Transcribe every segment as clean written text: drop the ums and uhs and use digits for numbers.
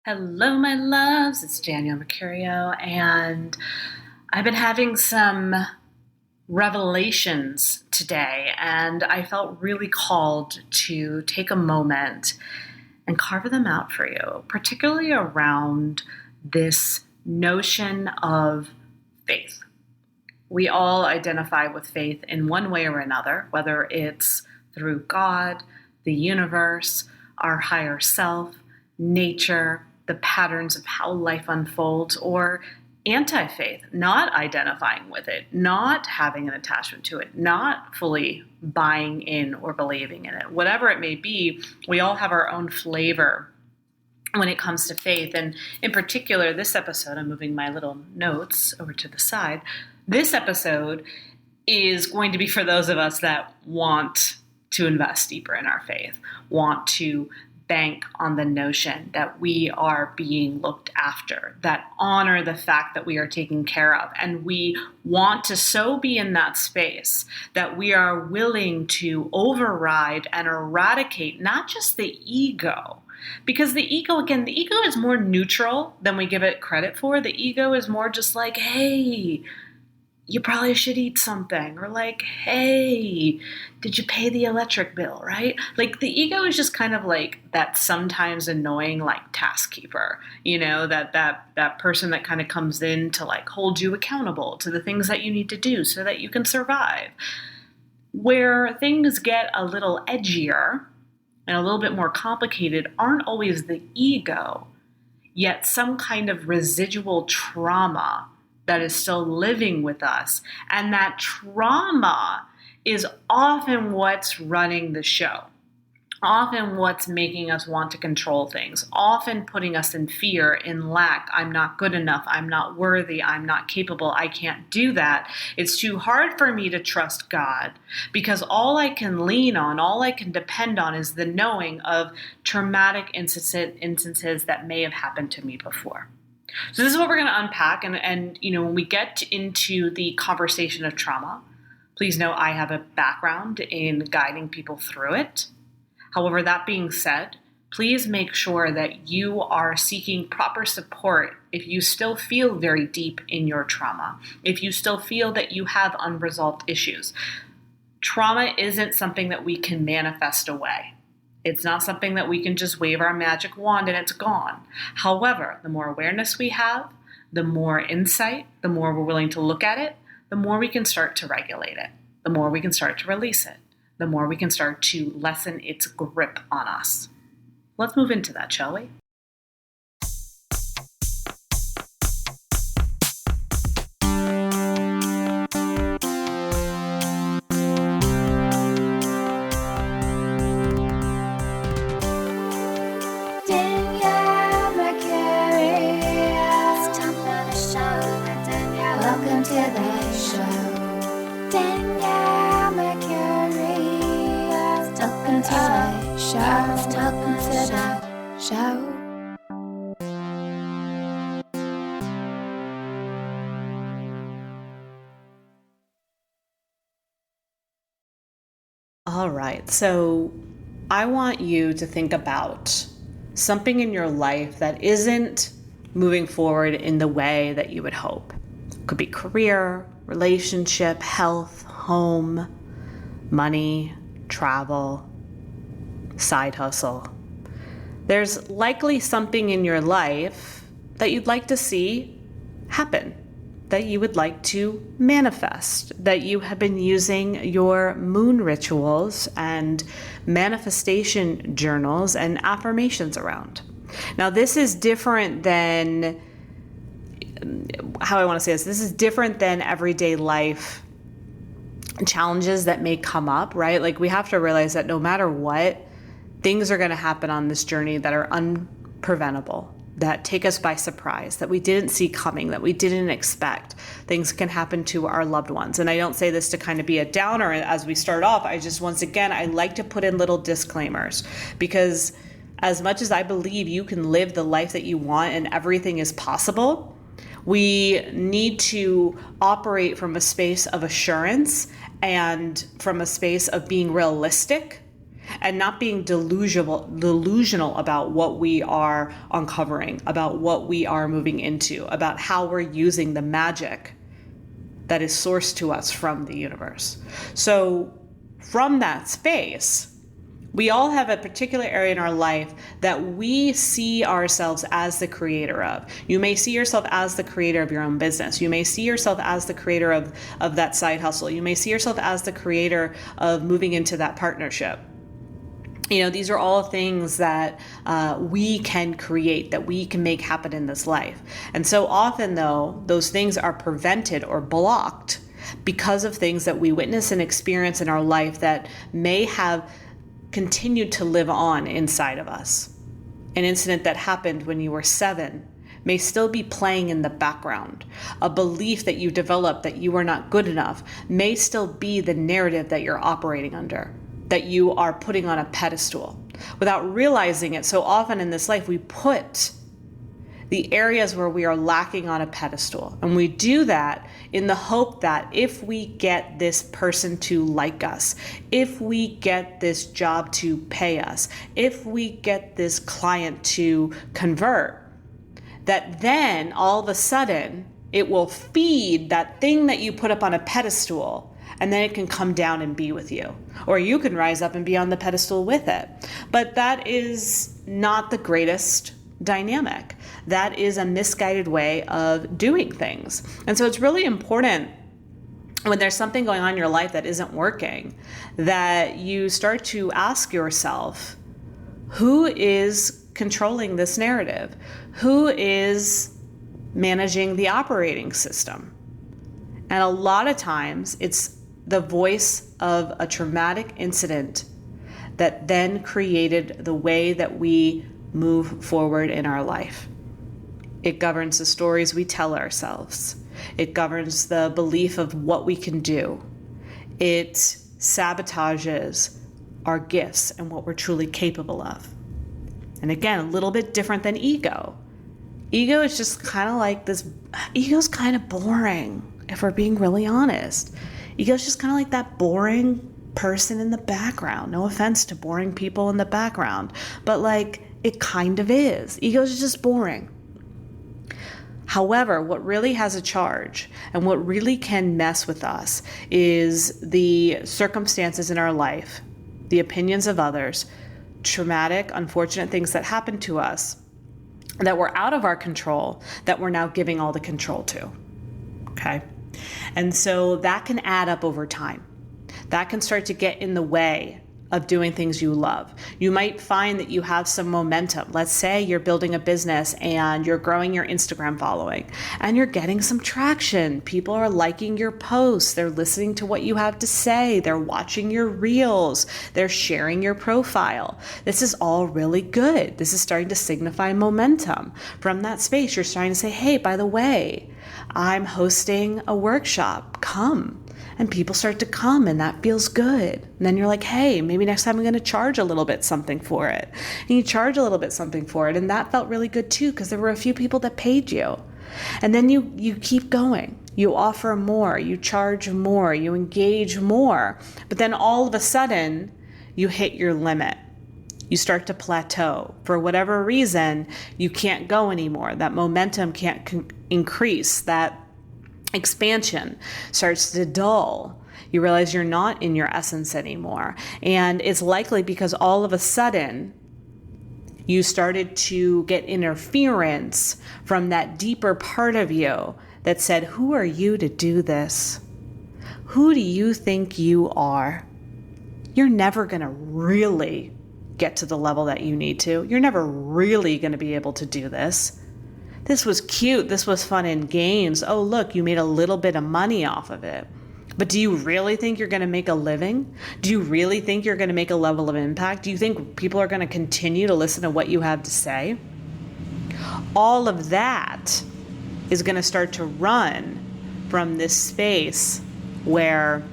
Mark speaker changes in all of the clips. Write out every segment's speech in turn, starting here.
Speaker 1: Hello, my loves. It's Danielle Mercurio, and I've been having some revelations today, and I felt really called to take a moment and carve them out for you, particularly around this notion of faith. We all identify with faith in one way or another, whether it's through God, the universe, our higher self, nature, the patterns of how life unfolds, or anti-faith, not identifying with it, not having an attachment to it, not fully buying in or believing in it. Whatever it may be, we all have our own flavor when it comes to faith. And in particular, this episode, I'm moving my little notes over to the side. This episode is going to be for those of us that want to invest deeper in our faith, want to bank on the notion that we are being looked after, that honor the fact that we are taken care of. And we want to so be in that space that we are willing to override and eradicate not just the ego, because the ego is more neutral than we give it credit for. The ego is more just like, hey, you probably should eat something, or like, hey, did you pay the electric bill, right? Like the ego is just kind of like that sometimes annoying like task keeper, that person that kind of comes in to like hold you accountable to the things that you need to do so that you can survive. Where things get a little edgier and a little bit more complicated aren't always the ego, yet some kind of residual trauma that is still living with us. And that trauma is often what's running the show, often what's making us want to control things, often putting us in fear, in lack. I'm not good enough. I'm not worthy. I'm not capable. I can't do that. It's too hard for me to trust God because all I can lean on, all I can depend on is the knowing of traumatic instances that may have happened to me before. So this is what we're going to unpack. And when we get into the conversation of trauma, please know I have a background in guiding people through it. However, that being said, please make sure that you are seeking proper support if you still feel very deep in your trauma, if you still feel that you have unresolved issues. Trauma isn't something that we can manifest away. It's not something that we can just wave our magic wand and it's gone. However, the more awareness we have, the more insight, the more we're willing to look at it, the more we can start to regulate it, the more we can start to release it, the more we can start to lessen its grip on us. Let's move into that, shall we? All right, so I want you to think about something in your life that isn't moving forward in the way that you would hope. It could be career, relationship, health, home, money, travel, side hustle. There's likely something in your life that you'd like to see happen, that you would like to manifest, that you have been using your moon rituals and manifestation journals and affirmations around. Now, this is different than, how I want to say this is different than everyday life challenges that may come up, right? Like we have to realize that no matter what, things are going to happen on this journey that are unpreventable, that take us by surprise, that we didn't see coming, that we didn't expect. Things can happen to our loved ones. And I don't say this to kind of be a downer as we start off. I like to put in little disclaimers, because as much as I believe you can live the life that you want and everything is possible, we need to operate from a space of assurance and from a space of being realistic and not being delusional about what we are uncovering, about what we are moving into, about how we're using the magic that is sourced to us from the universe. So from that space, we all have a particular area in our life that we see ourselves as the creator of. You may see yourself as the creator of your own business. You may see yourself as the creator of that side hustle. You may see yourself as the creator of moving into that partnership. These are all things that we can create, that we can make happen in this life. And so often, though, those things are prevented or blocked because of things that we witness and experience in our life that may have continued to live on inside of us. An incident that happened when you were 7 may still be playing in the background. A belief that you developed that you are not good enough may still be the narrative that you're operating under, that you are putting on a pedestal. Without realizing it, so often in this life, we put the areas where we are lacking on a pedestal. And we do that in the hope that if we get this person to like us, if we get this job to pay us, if we get this client to convert, that then all of a sudden it will feed that thing that you put up on a pedestal, and then it can come down and be with you. Or you can rise up and be on the pedestal with it. But that is not the greatest dynamic. That is a misguided way of doing things. And so it's really important when there's something going on in your life that isn't working, that you start to ask yourself, who is controlling this narrative? Who is managing the operating system? And a lot of times it's the voice of a traumatic incident that then created the way that we move forward in our life. It governs the stories we tell ourselves. It governs the belief of what we can do. It sabotages our gifts and what we're truly capable of. And again, a little bit different than ego. Ego is just kind of like this. Ego's kind of boring, if we're being really honest. Ego's just kind of like that boring person in the background. No offense to boring people in the background, but it kind of is. Ego is just boring. However, what really has a charge and what really can mess with us is the circumstances in our life, the opinions of others, traumatic, unfortunate things that happen to us that were out of our control, that we're now giving all the control to. Okay? And so that can add up over time. That can start to get in the way of doing things you love. You might find that you have some momentum. Let's say you're building a business and you're growing your Instagram following and you're getting some traction. People are liking your posts. They're listening to what you have to say. They're watching your reels. They're sharing your profile. This is all really good. This is starting to signify momentum. From that space, you're starting to say, hey, by the way, I'm hosting a workshop. Come. And people start to come, and that feels good. And then you're like, hey, maybe next time I'm going to charge a little bit something for it. And you charge a little bit something for it. And that felt really good too, because there were a few people that paid you. And then you keep going. You offer more, you charge more, you engage more. But then all of a sudden, you hit your limit. You start to plateau. For whatever reason, you can't go anymore. That momentum can't increase. That expansion starts to dull. You realize you're not in your essence anymore. And it's likely because all of a sudden you started to get interference from that deeper part of you that said, who are you to do this? Who do you think you are? You're never going to really get to the level that you need to. You're never really going to be able to do this. This was cute. This was fun and games. Oh, look, you made a little bit of money off of it. But do you really think you're going to make a living? Do you really think you're going to make a level of impact? Do you think people are going to continue to listen to what you have to say? All of that is going to start to run from this space where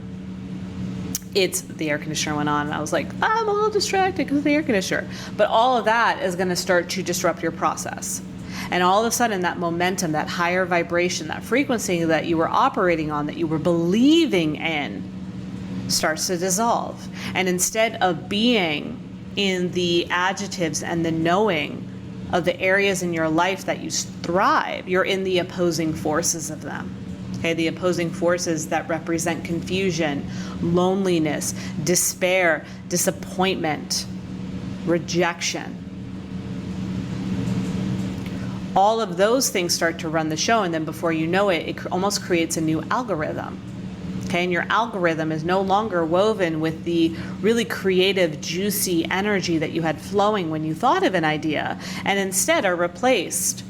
Speaker 1: it's the air conditioner went on and I was like, I'm a little distracted because of the air conditioner. But all of that is going to start to disrupt your process. And all of a sudden that momentum, that higher vibration, that frequency that you were operating on, that you were believing in, starts to dissolve. And instead of being in the adjectives and the knowing of the areas in your life that you thrive, you're in the opposing forces of them. Okay, the opposing forces that represent confusion, loneliness, despair, disappointment, rejection. All of those things start to run the show, and then before you know it, it almost creates a new algorithm. Okay, and your algorithm is no longer woven with the really creative, juicy energy that you had flowing when you thought of an idea, and instead are replaced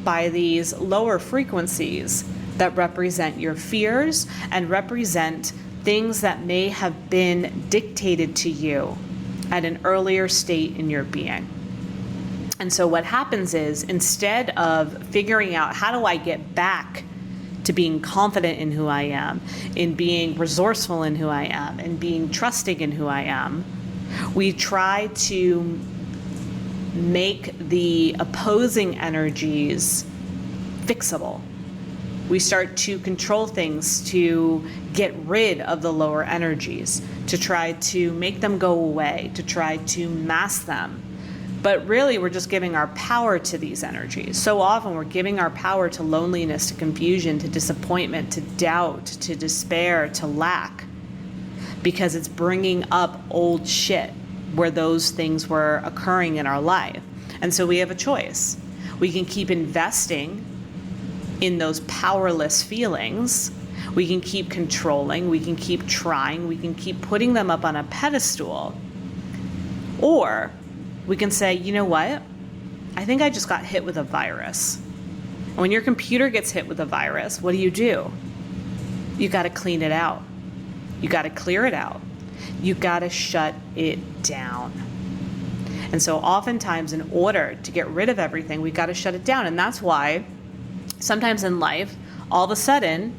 Speaker 1: by these lower frequencies that represent your fears and represent things that may have been dictated to you at an earlier state in your being. And so what happens is, instead of figuring out how do I get back to being confident in who I am, in being resourceful in who I am, and being trusting in who I am, we try to make the opposing energies fixable. We start to control things to get rid of the lower energies, to try to make them go away, to try to mask them. But really, we're just giving our power to these energies. So often we're giving our power to loneliness, to confusion, to disappointment, to doubt, to despair, to lack, because it's bringing up old shit where those things were occurring in our life. And so we have a choice. We can keep investing in those powerless feelings. We can keep controlling. We can keep trying. We can keep putting them up on a pedestal. Or we can say, you know what? I think I just got hit with a virus. And when your computer gets hit with a virus, what do? You got to clean it out. You got to clear it out. You got to shut it down. And so oftentimes, in order to get rid of everything, we got to shut it down. And that's why sometimes in life, all of a sudden,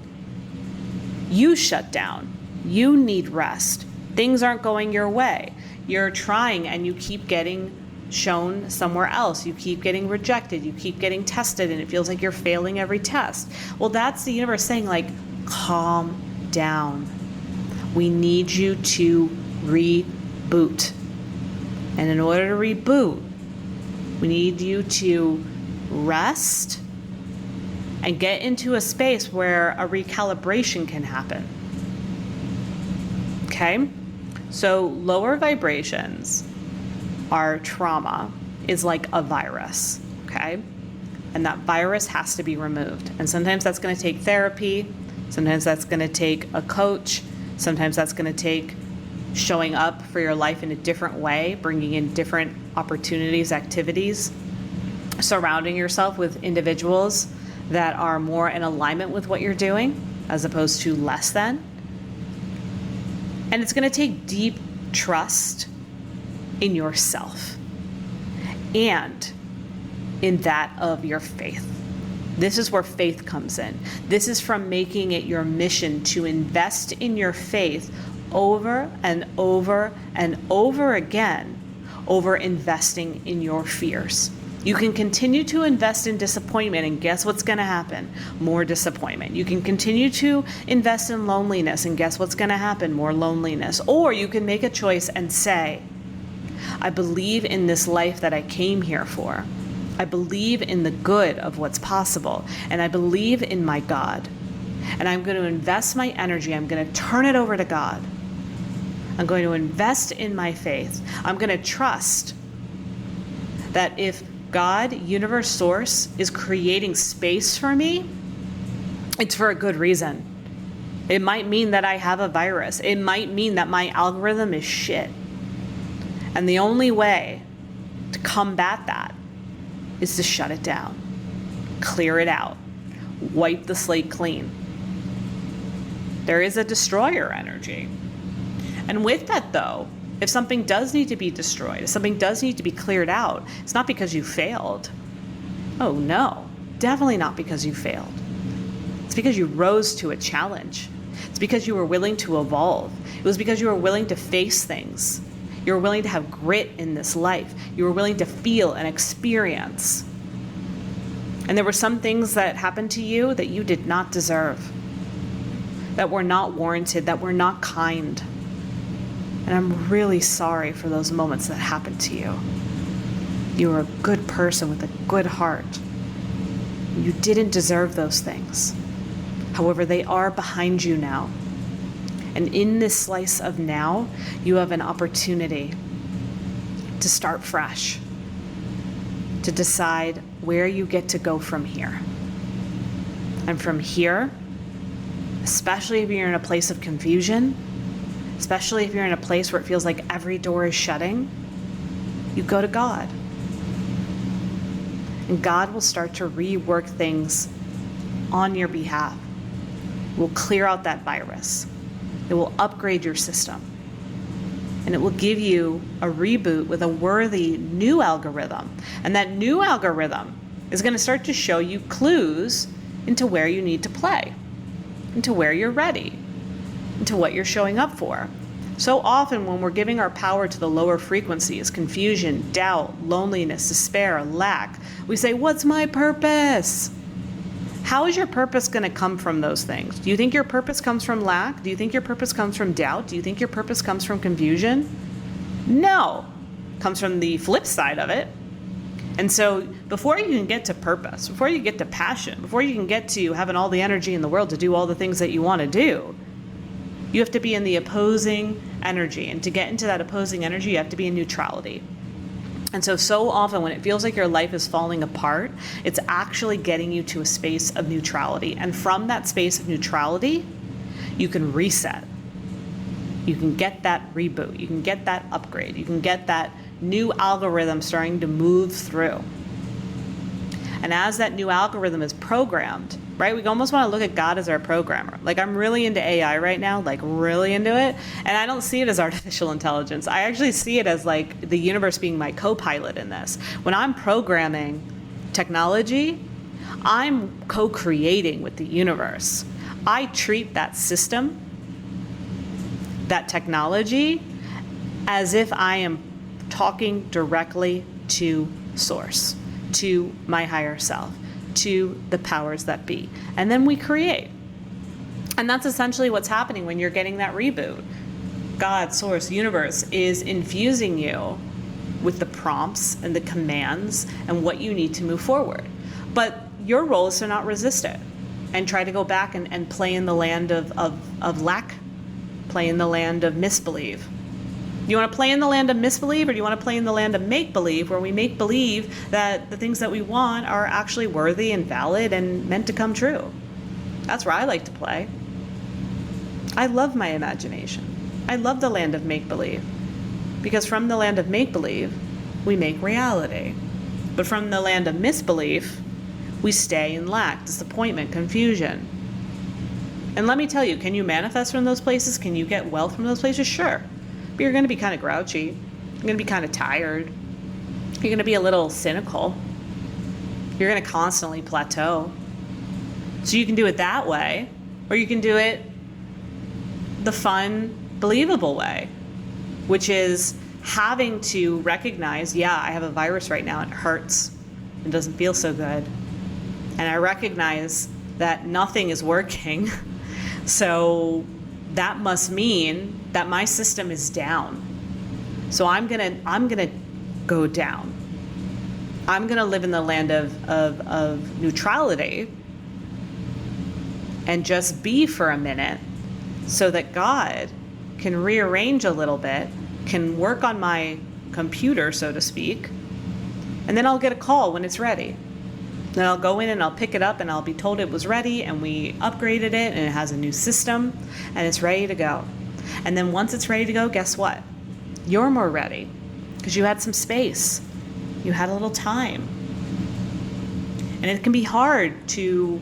Speaker 1: you shut down. You need rest. Things aren't going your way. You're trying and you keep getting shown somewhere else. You keep getting rejected. You keep getting tested, and it feels like you're failing every test. Well, that's the universe saying, like, calm down. We need you to reboot. And in order to reboot, we need you to rest and get into a space where a recalibration can happen. Okay? So lower vibrations, our trauma, is like a virus, okay? And that virus has to be removed. And sometimes that's going to take therapy. Sometimes that's going to take a coach. Sometimes that's going to take showing up for your life in a different way, bringing in different opportunities, activities, surrounding yourself with individuals that are more in alignment with what you're doing as opposed to less than. And it's going to take deep trust in yourself and in that of your faith. This is where faith comes in. This is from making it your mission to invest in your faith over and over and over again, over investing in your fears. You can continue to invest in disappointment, and guess what's going to happen? More disappointment. You can continue to invest in loneliness, and guess what's going to happen? More loneliness. Or you can make a choice and say, I believe in this life that I came here for. I believe in the good of what's possible, and I believe in my God. And I'm going to invest my energy. I'm going to turn it over to God. I'm going to invest in my faith. I'm going to trust that if God, universe, source, is creating space for me, it's for a good reason. It might mean that I have a virus. It might mean that my algorithm is shit. And the only way to combat that is to shut it down, clear it out, wipe the slate clean. There is a destroyer energy. And with that, though, if something does need to be destroyed, if something does need to be cleared out, it's not because you failed. Oh no, definitely not because you failed. It's because you rose to a challenge. It's because you were willing to evolve. It was because you were willing to face things. You were willing to have grit in this life. You were willing to feel and experience. And there were some things that happened to you that you did not deserve, that were not warranted, that were not kind. And I'm really sorry for those moments that happened to you. You were a good person with a good heart. You didn't deserve those things. However, they are behind you now. And in this slice of now, you have an opportunity to start fresh, to decide where you get to go from here. And from here, especially if you're in a place of confusion, especially if you're in a place where it feels like every door is shutting, you go to God. And God will start to rework things on your behalf. It will clear out that virus. It will upgrade your system. And it will give you a reboot with a worthy new algorithm. And that new algorithm is going to start to show you clues into where you need to play, into where you're ready, into what you're showing up for. So often when we're giving our power to the lower frequencies, confusion, doubt, loneliness, despair, lack, we say, what's my purpose? How is your purpose going to come from those things? Do you think your purpose comes from lack? Do you think your purpose comes from doubt? Do you think your purpose comes from confusion? No. It comes from the flip side of it. And so before you can get to purpose, before you get to passion, before you can get to having all the energy in the world to do all the things that you want to do, you have to be in the opposing energy. And to get into that opposing energy, you have to be in neutrality. And so often when it feels like your life is falling apart, it's actually getting you to a space of neutrality. And from that space of neutrality, you can reset. You can get that reboot. You can get that upgrade. You can get that new algorithm starting to move through. And as that new algorithm is programmed, right, we almost want to look at God as our programmer. Like, I'm really into AI right now, like really into it. And I don't see it as artificial intelligence. I actually see it as like the universe being my co-pilot in this. When I'm programming technology, I'm co-creating with the universe. I treat that system, that technology, as if I am talking directly to source, to my higher self, to the powers that be. And then we create. And that's essentially what's happening when you're getting that reboot. God, source, universe is infusing you with the prompts and the commands and what you need to move forward. But your role is to not resist it and try to go back and play in the land of lack, play in the land of misbelief. You want to play in the land of misbelief, or do you want to play in the land of make-believe, where we make believe that the things that we want are actually worthy and valid and meant to come true? That's where I like to play. I love my imagination. I love the land of make-believe, because from the land of make-believe, we make reality. But from the land of misbelief, we stay in lack, disappointment, confusion. And let me tell you, can you manifest from those places? Can you get wealth from those places? Sure. But you're going to be kind of grouchy. You're going to be kind of tired. You're going to be a little cynical. You're going to constantly plateau. So you can do it that way, or you can do it the fun, believable way, which is having to recognize, yeah, I have a virus right now. It hurts. It doesn't feel so good. And I recognize that nothing is working. So that must mean that my system is down. So I'm gonna go down. I'm gonna live in the land of neutrality and just be for a minute, so that God can rearrange a little bit, can work on my computer, so to speak, and then I'll get a call when it's ready. Then I'll go in and I'll pick it up and I'll be told it was ready and we upgraded it and it has a new system and it's ready to go. And then once it's ready to go, guess what? You're more ready because you had some space. You had a little time. And it can be hard to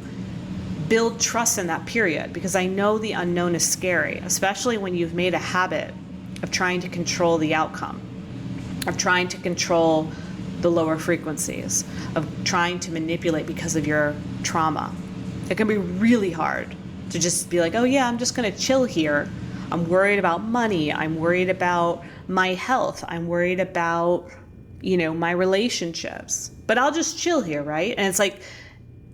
Speaker 1: build trust in that period, because I know the unknown is scary, especially when you've made a habit of trying to control the outcome, of trying to control the lower frequencies, of trying to manipulate because of your trauma. It can be really hard to just be like, oh yeah, I'm just going to chill here. I'm worried about money. I'm worried about my health. I'm worried about, my relationships. But I'll just chill here, right? And it's like,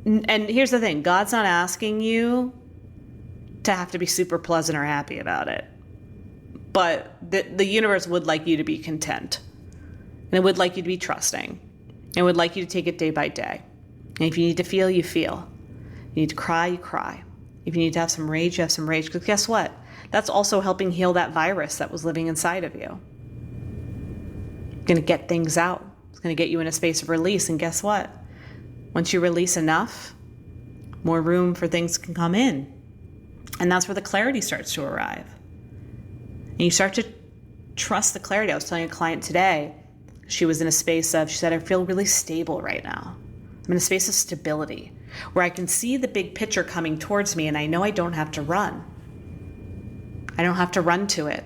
Speaker 1: and here's the thing, God's not asking you to have to be super pleasant or happy about it. but the universe would like you to be content. And it would like you to be trusting. It would like you to take it day by day. And if you need to feel, you feel. You need to cry, you cry. If you need to have some rage, you have some rage. Because guess what? That's also helping heal that virus that was living inside of you. It's going to get things out. It's going to get you in a space of release. And guess what? Once you release enough, more room for things can come in. And that's where the clarity starts to arrive. And you start to trust the clarity. I was telling a client today, she was in a space of, she said, I feel really stable right now. I'm in a space of stability where I can see the big picture coming towards me and I know I don't have to run. I don't have to run to it.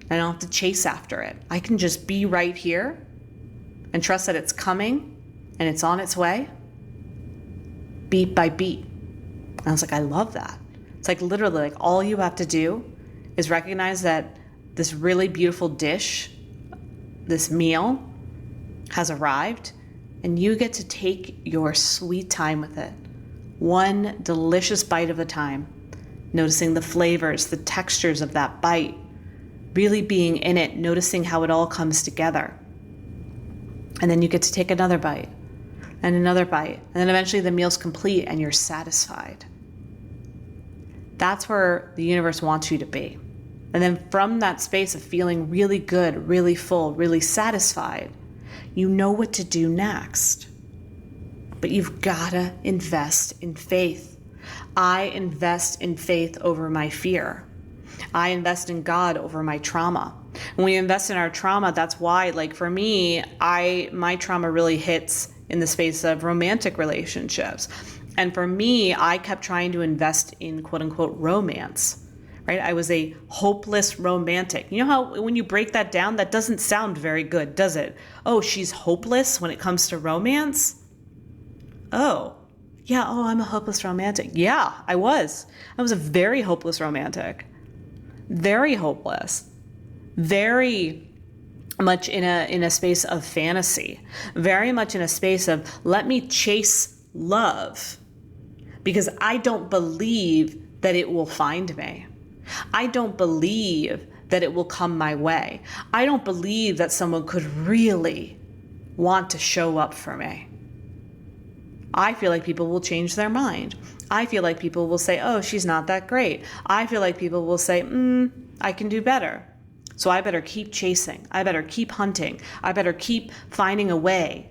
Speaker 1: I don't have to chase after it. I can just be right here and trust that it's coming and it's on its way, beat by beat. And I was like, I love that. It's like literally like all you have to do is recognize that this really beautiful dish, this meal has arrived, and you get to take your sweet time with it. One delicious bite at a time, noticing the flavors, the textures of that bite, really being in it, noticing how it all comes together. And then you get to take another bite and another bite. And then eventually the meal's complete and you're satisfied. That's where the universe wants you to be. And then from that space of feeling really good, really full, really satisfied, you know what to do next. But you've got to invest in faith. I invest in faith over my fear. I invest in God over my trauma. When we invest in our trauma, that's why, like for me, my trauma really hits in the space of romantic relationships. And for me, I kept trying to invest in quote unquote romance, right? I was a hopeless romantic. You know how when you break that down, that doesn't sound very good, does it? Oh, she's hopeless when it comes to romance? Oh, yeah. Oh, I'm a hopeless romantic. Yeah, I was. I was a very hopeless romantic. Very hopeless. Very much in a space of fantasy. Very much in a space of let me chase love because I don't believe that it will find me. I don't believe that it will come my way. I don't believe that someone could really want to show up for me. I feel like people will change their mind. I feel like people will say, oh, she's not that great. I feel like people will say, I can do better. So I better keep chasing. I better keep hunting. I better keep finding a way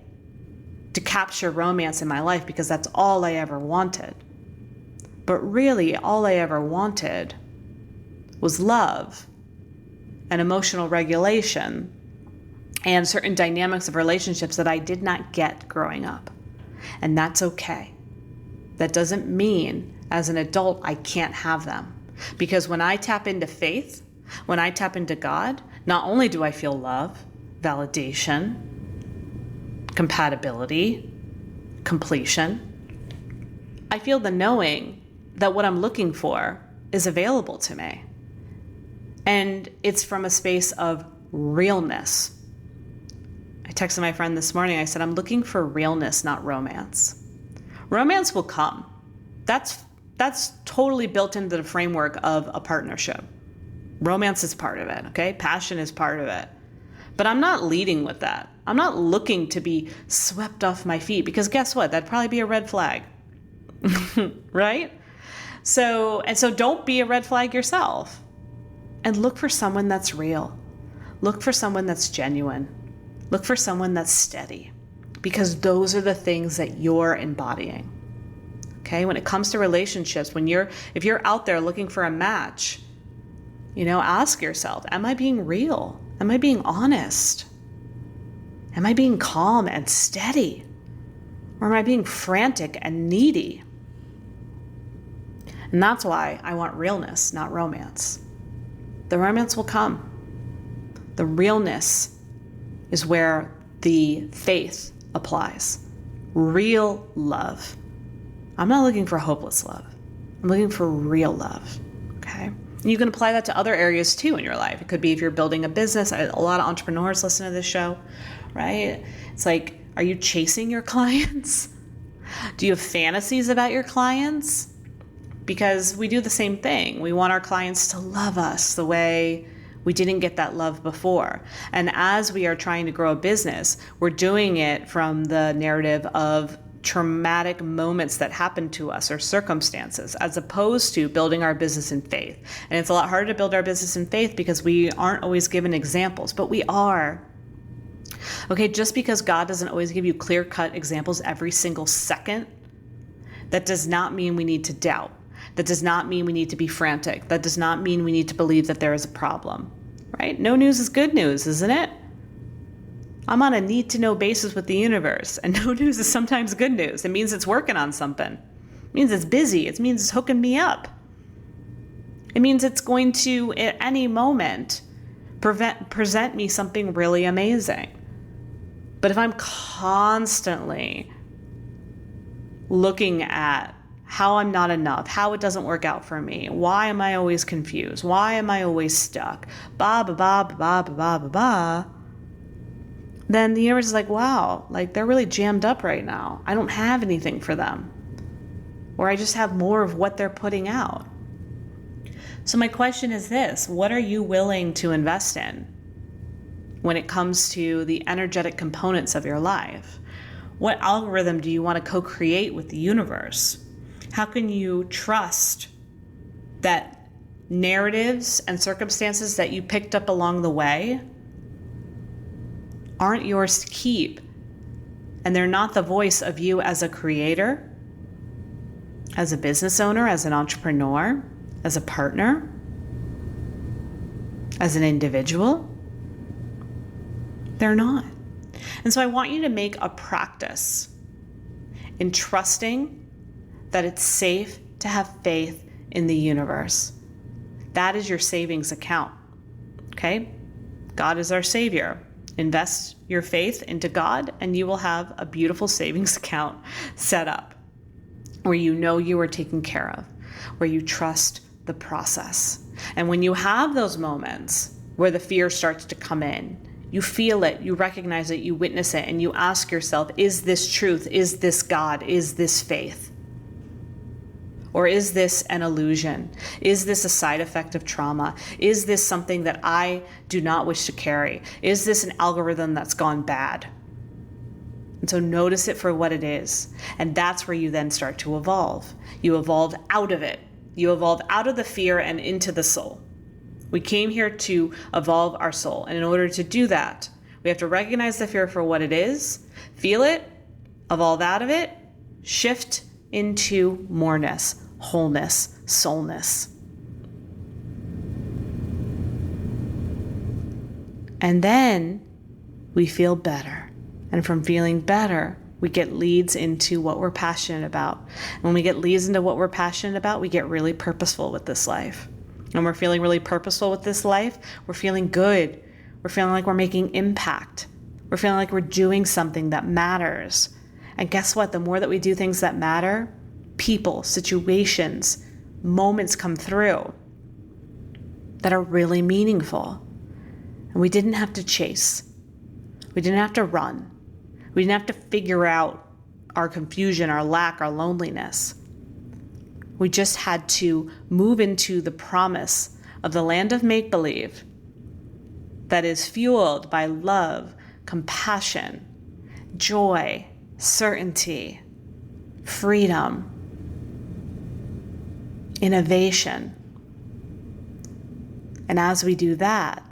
Speaker 1: to capture romance in my life because that's all I ever wanted. But really, all I ever wanted was love and emotional regulation and certain dynamics of relationships that I did not get growing up. And that's okay. That doesn't mean as an adult I can't have them. Because when I tap into faith, when I tap into God, not only do I feel love, validation, compatibility, completion, I feel the knowing that what I'm looking for is available to me. And it's from a space of realness. I texted my friend this morning. I said, I'm looking for realness, not romance. Romance will come. That's totally built into the framework of a partnership. Romance is part of it, okay? Passion is part of it. But I'm not leading with that. I'm not looking to be swept off my feet because guess what? That'd probably be a red flag, right? So don't be a red flag yourself and look for someone that's real. Look for someone that's genuine. Look for someone that's steady because those are the things that you're embodying. Okay? When it comes to relationships, if you're out there looking for a match, ask yourself, am I being real? Am I being honest? Am I being calm and steady? Or am I being frantic and needy? And that's why I want realness, not romance. The romance will come. The realness is where the faith applies. Real love. I'm not looking for hopeless love. I'm looking for real love. Okay? And you can apply that to other areas too in your life. It could be if you're building a business. A lot of entrepreneurs listen to this show, right? It's like, are you chasing your clients? Do you have fantasies about your clients? Because we do the same thing. We want our clients to love us the way We didn't get that love before. And as we are trying to grow a business, we're doing it from the narrative of traumatic moments that happen to us or circumstances, as opposed to building our business in faith. And it's a lot harder to build our business in faith because we aren't always given examples, but we are. Okay, just because God doesn't always give you clear-cut examples every single second, that does not mean we need to doubt. That does not mean we need to be frantic. That does not mean we need to believe that there is a problem, right? No news is good news, isn't it? I'm on a need-to-know basis with the universe, and no news is sometimes good news. It means it's working on something. It means it's busy. It means it's hooking me up. It means it's going to, at any moment, present me something really amazing. But if I'm constantly looking at how I'm not enough, how it doesn't work out for me, why am I always confused, why am I always stuck, then the universe is like, wow, like they're really jammed up right now. I don't have anything for them. Or I just have more of what they're putting out. So my question is this: what are you willing to invest in when it comes to the energetic components of your life? What algorithm do you want to co-create with the universe? How can you trust that narratives and circumstances that you picked up along the way aren't yours to keep, and they're not the voice of you as a creator, as a business owner, as an entrepreneur, as a partner, as an individual? They're not. And so I want you to make a practice in trusting that it's safe to have faith in the universe. That is your savings account, okay? God is our savior. Invest your faith into God and you will have a beautiful savings account set up where you know you are taken care of, where you trust the process. And when you have those moments where the fear starts to come in, you feel it, you recognize it, you witness it, and you ask yourself, is this truth? Is this God? Is this faith? Or is this an illusion? Is this a side effect of trauma? Is this something that I do not wish to carry? Is this an algorithm that's gone bad? And so notice it for what it is. And that's where you then start to evolve. You evolve out of it. You evolve out of the fear and into the soul. We came here to evolve our soul. And in order to do that, we have to recognize the fear for what it is, feel it, evolve out of it, shift into moreness, wholeness, soulness. And then we feel better. And from feeling better, we get leads into what we're passionate about. When we get leads into what we're passionate about, we get really purposeful with this life. And we're feeling really purposeful with this life, we're feeling good. We're feeling like we're making impact. We're feeling like we're doing something that matters. And guess what? The more that we do things that matter, people, situations, moments come through that are really meaningful. And we didn't have to chase. We didn't have to run. We didn't have to figure out our confusion, our lack, our loneliness. We just had to move into the promise of the land of make-believe that is fueled by love, compassion, joy, certainty, freedom, innovation. And as we do that,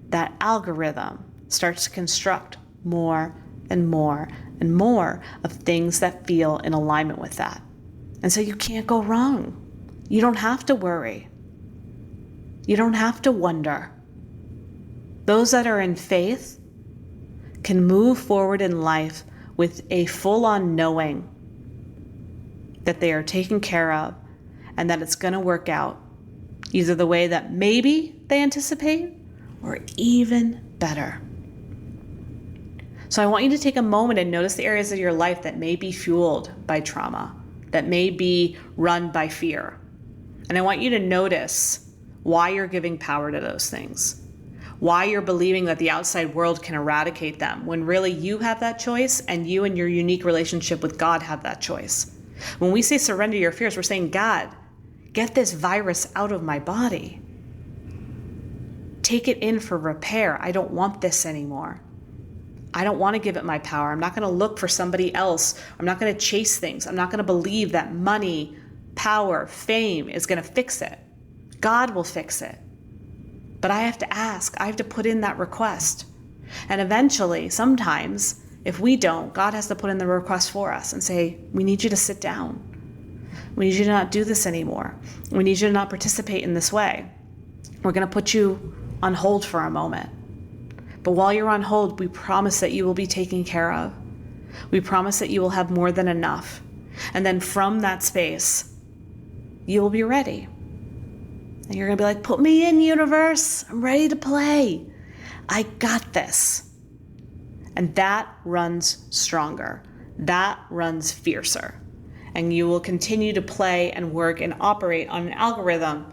Speaker 1: that algorithm starts to construct more and more and more of things that feel in alignment with that. And so you can't go wrong. You don't have to worry. You don't have to wonder. Those that are in faith can move forward in life with a full-on knowing that they are taken care of and that it's going to work out either the way that maybe they anticipate or even better. So I want you to take a moment and notice the areas of your life that may be fueled by trauma, that may be run by fear. And I want you to notice why you're giving power to those things, why you're believing that the outside world can eradicate them, when really you have that choice and you and your unique relationship with God have that choice. When we say surrender your fears, we're saying, God, get this virus out of my body. take it in for repair. I don't want this anymore. I don't want to give it my power. I'm not going to look for somebody else. I'm not going to chase things. I'm not going to believe that money, power, fame is going to fix it. God will fix it. But I have to ask. I have to put in that request. And eventually, sometimes, if we don't, God has to put in the request for us and say, we need you to sit down. We need you to not do this anymore. We need you to not participate in this way. We're going to put you on hold for a moment. But while you're on hold, we promise that you will be taken care of. We promise that you will have more than enough. And then from that space, you will be ready. And you're going to be like, put me in, universe. I'm ready to play. I got this. And that runs stronger. That runs fiercer. And you will continue to play and work and operate on an algorithm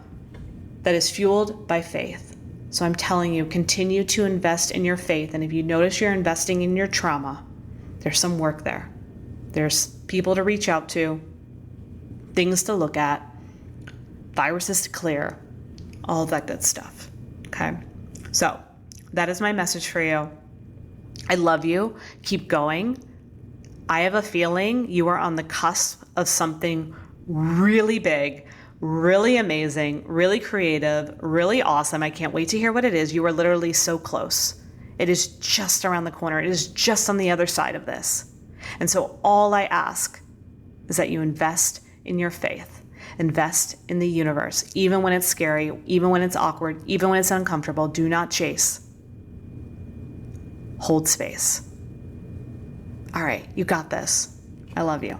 Speaker 1: that is fueled by faith. So I'm telling you, continue to invest in your faith. And if you notice you're investing in your trauma, there's some work there. There's people to reach out to, things to look at, viruses to clear, all of that good stuff. Okay? So that is my message for you. I love you. Keep going. I have a feeling you are on the cusp of something really big, really amazing, really creative, really awesome. I can't wait to hear what it is. You are literally so close. It is just around the corner. It is just on the other side of this. And so all I ask is that you invest in your faith. Invest in the universe, even when it's scary, even when it's awkward, even when it's uncomfortable. Do not chase. Hold space. All right, you got this. I love you.